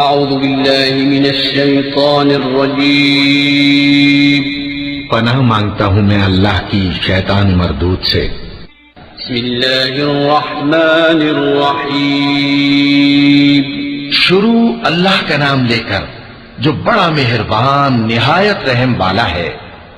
اعوذ باللہ من الشیطان الرجیم، پناہ مانگتا ہوں میں اللہ کی شیطان مردود سے۔ بسم اللہ الرحمن الرحیم، شروع اللہ کا نام لے کر جو بڑا مہربان نہایت رحم والا ہے۔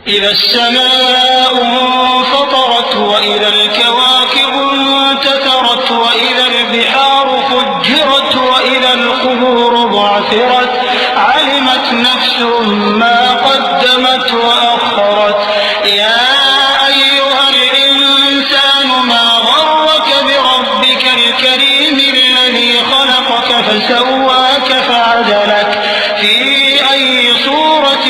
اذا السماء انفطرت واذا الكواكب انتثرت واذا البحار فجرت واذا القبور بعثرت علمت نفس ما قدمت واخرت يا ايها الانسان ما غرك بربك الكريم الذي خلقك فسواك فعدلك في اي صورة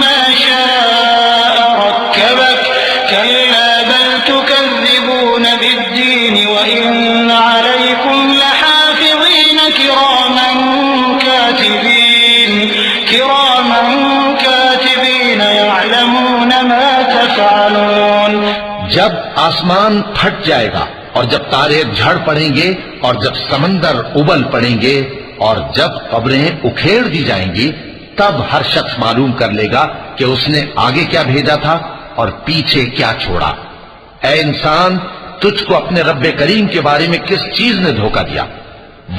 ما شاء ركبك كلا بل تكذبون بالدين وإن عليكم لحافظين كراما كاتبين يعلمون ما تفعلون۔ جب آسمان پھٹ جائے گا اور جب تارے جھڑ پڑیں گے اور جب سمندر ابل پڑیں گے اور جب قبریں اکھیڑ دی جائیں گی، تب ہر شخص معلوم کر لے گا کہ اس نے آگے کیا بھیجا تھا اور پیچھے کیا چھوڑا۔ اے انسان، تجھ کو اپنے رب کریم کے بارے میں کس چیز نے دھوکہ دیا؟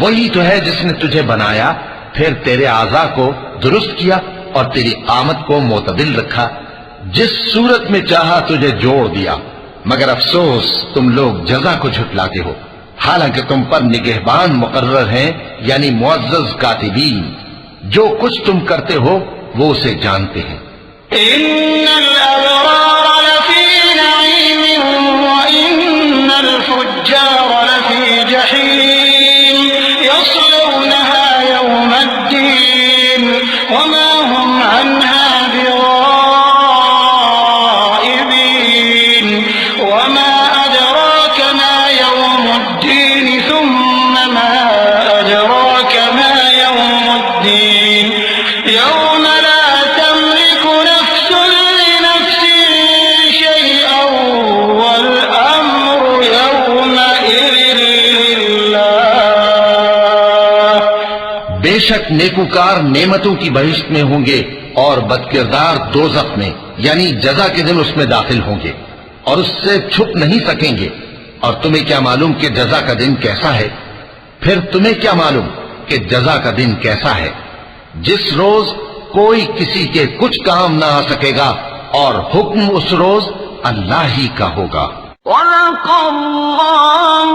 وہی تو ہے جس نے تجھے بنایا، پھر تیرے اعضاء کو درست کیا اور تیری قامت کو معتدل رکھا، جس صورت میں چاہا تجھے جوڑ دیا۔ مگر افسوس تم لوگ جزا کو جھٹلاتے ہو، حالانکہ تم پر نگہبان مقرر ہیں، یعنی معزز کاتبین، جو کچھ تم کرتے ہو وہ اسے جانتے ہیں۔ ان الابرار لفی نعیم وان الفجار لفی جحیم یصلونها یوم الدین وما هم عنها بغائبین وما ادراک ما یوم الدین ثم ما ادراک ما یوم الدین یوم لا تملك نفس لنفس شيئا والأمر يومئذ لله۔ بے شک نیکوکار نعمتوں کی بہشت میں ہوں گے اور بدکردار دوزخ میں، یعنی جزا کے دن اس میں داخل ہوں گے اور اس سے چھپ نہیں سکیں گے۔ اور تمہیں کیا معلوم کہ جزا کا دن کیسا ہے؟ پھر تمہیں کیا معلوم کہ جزا کا دن کیسا ہے؟ جس روز کوئی کسی کے کچھ کام نہ آ سکے گا اور حکم اس روز اللہ ہی کا ہوگا۔ صدق اللہ